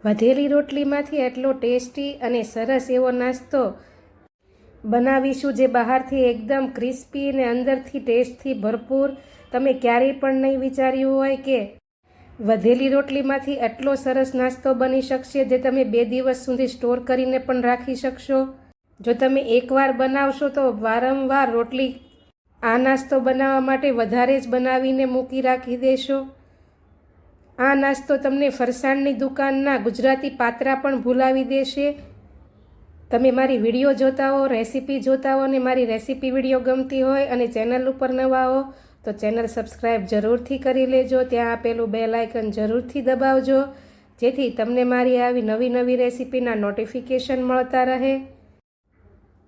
વધેલી રોટલીમાંથી એટલો ટેસ્ટી અને સરસ એવો નાસ્તો બનાવીશું જે બહારથી એકદમ ક્રિસ્પી અને અંદરથી ટેસ્ટથી ભરપૂર. તમે ક્યારેય પણ નહીં વિચાર્યું હોય કે વધેલી રોટલીમાંથી એટલો સરસ નાસ્તો બની શકશે જે તમે 2 દિવસ સુધી સ્ટોર કરીને પણ રાખી શકશો. જો તમે એકવાર બનાવશો તો વારંવાર રોટલી આ નાસ્તો બનાવવા માટે વધારે જ બનાવીને મૂકી રાખી દેશો. આ નાસ્તો તમને ફરસાણની દુકાનના ગુજરાતી પાત્રા પણ ભૂલાવી દેશે. તમે મારી વિડીયો જોતા હો, રેસીપી જોતા હો અને મારી રેસીપી વિડીયો ગમતી હોય અને ચેનલ ઉપર નવા હો તો ચેનલ સબસ્ક્રાઈબ જરૂરથી કરી લેજો. ત્યાં આપેલું બેલ આઇકન જરૂરથી દબાવજો જેથી તમને મારી આવી નવી નવી રેસીપીના નોટિફિકેશન મળતા રહે.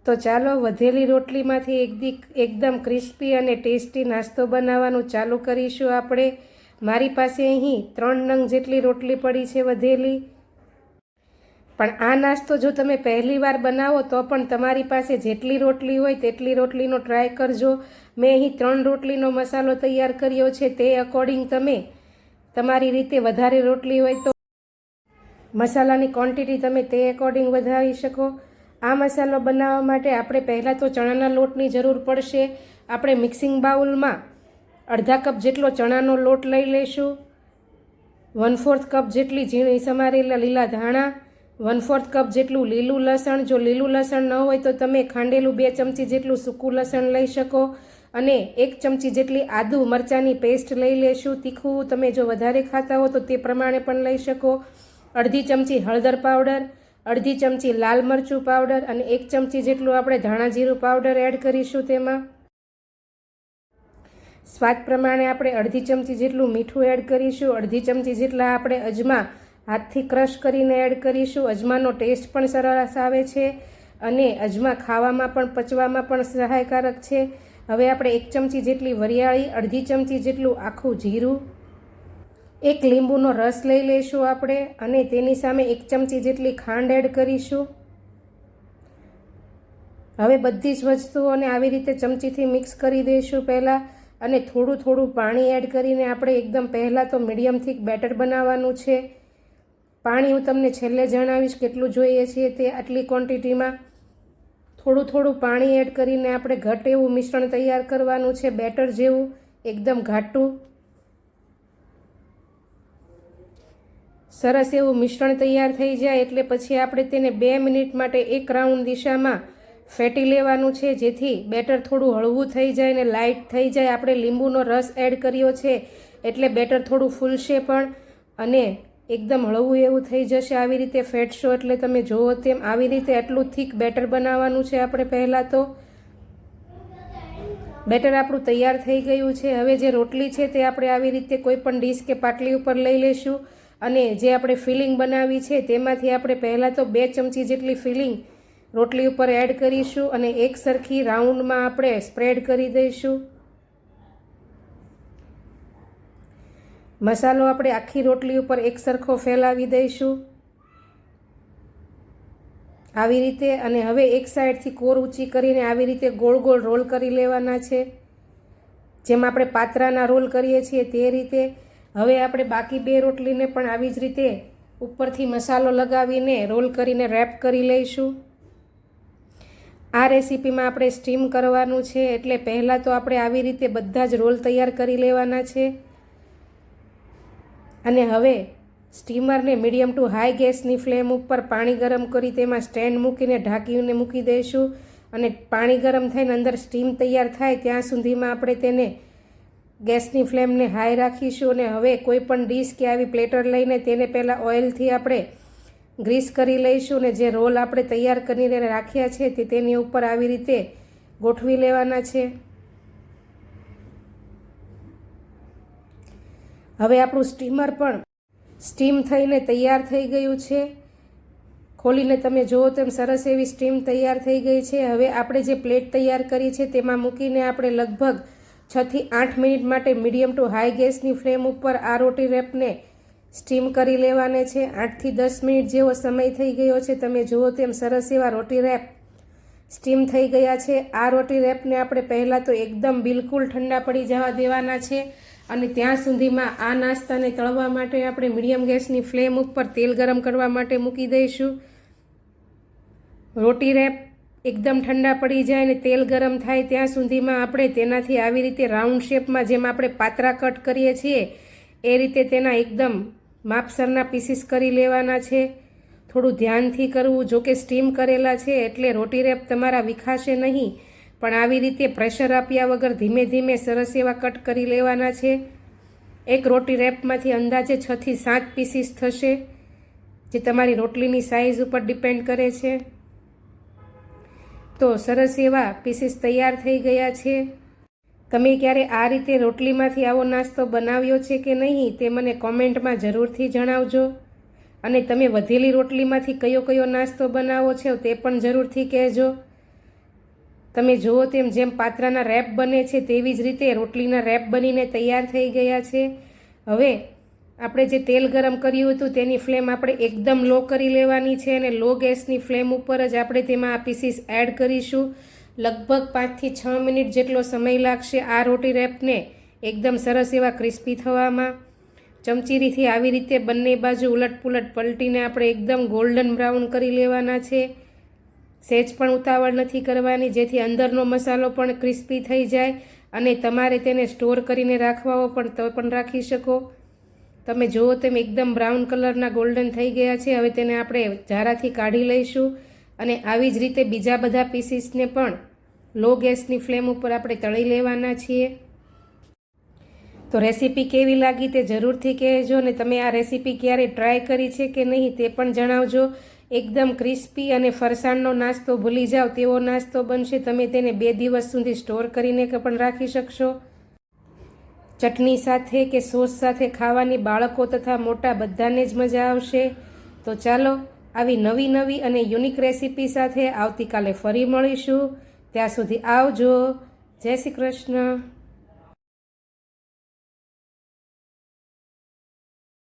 તો ચાલો વધેલી રોટલીમાંથી એકદમ ક્રિસ્પી અને ટેસ્ટી નાસ્તો બનાવવાનું ચાલુ કરીશું આપણે. મારી પાસે અહીં 3 નંગ જેટલી રોટલી પડી છે વધેલી. પણ આ નાસ્તો જો તમે પહેલી વાર બનાવો તો પણ તમારી પાસે જેટલી રોટલી હોય તેટલી રોટલીનો ટ્રાય કરજો. મેં અહીં 3 રોટલીનો મસાલો તૈયાર કર્યો છે. તે અકોર્ડિંગ તમે તમારી રીતે વધારે રોટલી હોય તો મસાલાની ક્વોન્ટિટી તમે તે અકોર્ડિંગ વધારી શકો. આ મસાલો બનાવવા માટે આપણે પહેલાં તો ચણાના લોટની જરૂર પડશે. આપણે મિક્સિંગ બાઉલમાં અડધા કપ જેટલો ચણાનો લોટ લઈ લઈશું. 1/4 કપ જેટલી ઝીણી સમારેલા લીલા ધાણા, 1/4 કપ જેટલું લીલું લસણ. જો લીલું લસણ ન હોય તો તમે ખાંડેલું 2 ચમચી જેટલું સૂકું લસણ લઈ શકો અને 1 ચમચી જેટલી આદુ મરચાંની પેસ્ટ લઈ લેશું. તીખું તમે જો વધારે ખાતા હો તો તે પ્રમાણે પણ લઈ શકો. અડધી ચમચી હળદર પાવડર, અડધી ચમચી લાલ મરચું પાવડર અને 1 ચમચી જેટલું આપણે ધાણા જીરું પાવડર એડ કરીશું. તેમાં સ્વાદ પ્રમાણે આપણે અડધી ચમચી જેટલું મીઠું એડ કરીશું. અડધી ચમચી જેટલા આપણે અજમા હાથથી ક્રશ કરીને એડ કરીશું. અજમાનો ટેસ્ટ પણ સરસ આવે છે અને અજમા ખાવામાં પણ પચવામાં પણ સહાયકારક છે. હવે આપણે 1 ચમચી જેટલી વરિયાળી, અડધી ચમચી જેટલું આખું જીરું, 1 લીંબુનો રસ લઈ લઈશું આપણે અને તેની સામે 1 ચમચી જેટલી ખાંડ એડ કરીશું. હવે બધી જ વસ્તુઓને આવી રીતે ચમચીથી મિક્સ કરી દઈશું પહેલાં અને થોડું થોડું પાણી એડ કરીને આપણે એકદમ પહેલાં તો મીડિયમ થીક બેટર બનાવવાનું છે. પાણી હું તમને છેલ્લે જણાવીશ કેટલું જોઈએ છીએ તે. આટલી ક્વોન્ટિટીમાં થોડું થોડું પાણી એડ કરીને આપણે ઘટ એવું મિશ્રણ તૈયાર કરવાનું છે. બેટર જેવું એકદમ ઘાટું સરસ એવું મિશ્રણ તૈયાર થઈ જાય એટલે પછી આપણે તેને 2 મિનિટ માટે એક રાઉન્ડ દિશામાં ફેટી લેવાનું છે જેથી બેટર થોડું હળવું થઈ જાય ને લાઇટ થઈ જાય. આપણે લીંબુનો રસ એડ કર્યો છે એટલે બેટર થોડું ફૂલશે પણ અને એકદમ હળવું એવું થઈ જશે. આવી રીતે ફેટશો એટલે તમે જુઓ તેમ આવી રીતે એટલું થીક બેટર બનાવવાનું છે. આપણે પહેલાં તો બેટર આપણું તૈયાર થઈ ગયું છે. હવે જે રોટલી છે તે આપણે આવી રીતે કોઈ પણ ડીશ કે પાટલી ઉપર લઈ લઈશું અને જે આપણે ફિલિંગ બનાવી છે તેમાંથી આપણે પહેલાં તો 2 ચમચી જેટલી ફિલિંગ રોટલી ઉપર એડ કરીશું અને એક સરખી રાઉન્ડમાં આપણે સ્પ્રેડ કરી દઈશું. મસાલો આપણે આખી રોટલી ઉપર એક સરખો ફેલાવી દઈશું આવી રીતે. અને હવે એક સાઈડથી કોર ઊંચી કરીને આવી રીતે ગોળ ગોળ રોલ કરી લેવાના છે જેમ આપણે પાત્રાના રોલ કરીએ છીએ તે રીતે. હવે આપણે બાકી 2 રોટલીને પણ આવી જ રીતે ઉપરથી મસાલો લગાવીને રોલ કરીને રેપ કરી લઈશું. આ રેસીપીમાં આપણે સ્ટીમ કરવાનું છે એટલે પહેલાં તો આપણે આવી રીતે બધા જ રોલ તૈયાર કરી લેવાના છે અને હવે સ્ટીમરને મીડિયમ ટુ હાઈ ગેસની ફ્લેમ ઉપર પાણી ગરમ કરી તેમાં સ્ટેન્ડ મૂકીને ઢાંકીને મૂકી દઈશું અને પાણી ગરમ થઈને અંદર સ્ટીમ તૈયાર થાય ત્યાં સુધીમાં આપણે તેને ગેસની ફ્લેમને હાઈ રાખીશું. અને હવે કોઈ પણ ડીશ કે આવી પ્લેટર લઈને તેને પહેલાં ઓઇલથી આપણે ગ્રીસ કરી લઈશું ને જે રોલ આપણે તૈયાર કરીને રાખ્યા છે તે તેની ઉપર આવી રીતે ગોઠવી લેવાના છે. હવે આપણું સ્ટીમર પણ સ્ટીમ થઈને તૈયાર થઈ ગયું છે. ખોલીને તમે જુઓ તેમ સરસ એવી સ્ટીમ તૈયાર થઈ ગઈ છે. હવે આપણે જે પ્લેટ તૈયાર કરી છે તેમાં મૂકીને આપણે લગભગ 6 થી 8 મિનિટ માટે મીડિયમ ટુ હાઈ ગેસની ફ્લેમ ઉપર આ રોટી રેપને સ્ટીમ કરી લેવાને છે. 8 થી 10 મિનિટ જેવો સમય થઈ ગયો છે. તમે જુઓ તેમ સરસ એવા રોટી રેપ સ્ટીમ થઈ ગયા છે. આ રોટી રેપને આપણે પહેલાં તો એકદમ બિલકુલ ઠંડા પડી જવા દેવાના છે અને ત્યાં સુધીમાં આ નાસ્તાને તળવા માટે આપણે મીડિયમ ગેસની ફ્લેમ ઉપર તેલ ગરમ કરવા માટે મૂકી દઈશું. રોટી રેપ એકદમ ઠંડા પડી જાય અને તેલ ગરમ થાય ત્યાં સુધીમાં આપણે તેનાથી આવી રીતે રાઉન્ડ શેપમાં જેમ આપણે પાતરા કટ કરીએ છીએ એ રીતે તેના એકદમ માપસરના પીસીસ કરી લેવાના છે. થોડું ધ્યાનથી કરવું, જો કે સ્ટીમ કરેલા છે એટલે રોટી રેપ તમારા વિખાશે નહીં, પણ આવી રીતે પ્રેશર આપ્યા વગર ધીમે ધીમે સરસ એવા કટ કરી લેવાના છે. એક રોટી રેપમાંથી અંદાજે 6 થી 7 પીસીસ થશે, જે તમારી રોટલીની સાઇઝ ઉપર ડિપેન્ડ કરે છે. તો સરસ એવા પીસીસ તૈયાર થઈ ગયા છે. તમે ક્યારે આ રીતે રોટલીમાંથી આવો નાસ્તો બનાવ્યો છે કે નહીં તે મને કોમેન્ટમાં જરૂરથી જણાવજો. અને તમે વધેલી રોટલીમાંથી કયો નાસ્તો બનાવો છો તે પણ જરૂરથી કહેજો. તમે જુઓ તેમ જેમ પાત્રાના રેપ બને છે તેવી જ રીતે રોટલીના રેપ બનીને તૈયાર થઈ ગયા છે. હવે આપણે જે તેલ ગરમ કર્યું હતું તેની ફ્લેમ આપણે એકદમ લો કરી લેવાની છે અને લો ગેસની ફ્લેમ ઉપર જ આપણે તેમાં આ પીસીસ એડ કરીશું. લગભગ 5 થી 6 મિનિટ જેટલો સમય લાગશે આ રોટી રેપને એકદમ સરસ એવા ક્રિસ્પી થવામાં. ચમચીરીથી આવી રીતે બંને બાજુ ઉલટપુલટ પલટીને આપણે એકદમ ગોલ્ડન બ્રાઉન કરી લેવાના છે. સહેજ પણ ઉતાવળ નથી કરવાની, જેથી અંદરનો મસાલો પણ ક્રિસ્પી થઈ જાય અને તમારે તેને સ્ટોર કરીને રાખવા પણ રાખી શકો. તમે જુઓ તેમ એકદમ બ્રાઉન કલરના ગોલ્ડન થઈ ગયા છે. હવે તેને આપણે ઝારાથી કાઢી લઈશું અને આવી જ રીતે બીજા બધા પીસીસને પણ લો ગેસની ફ્લેમ ઉપર આપણે તળી લેવાના છીએ. તો રેસીપી કેવી લાગી તે જરૂરથી કહેજો અને તમે આ રેસીપી ક્યારે ટ્રાય કરી છે કે નહીં તે પણ જણાવજો. એકદમ ક્રિસ્પી અને ફરસાણનો નાસ્તો ભૂલી જાઓ તેવો નાસ્તો બનશે. તમે તેને 2 દિવસ સુધી સ્ટોર કરીને પણ રાખી શકશો. ચટણી સાથે કે સોસ સાથે ખાવાની બાળકો તથા મોટા બધાને જ મજા આવશે. તો ચાલો આવી નવી અને યુનિક રેસીપી સાથે આવતીકાલે ફરી મળીશું. ત્યાં સુધી આવજો. જય શ્રી કૃષ્ણ.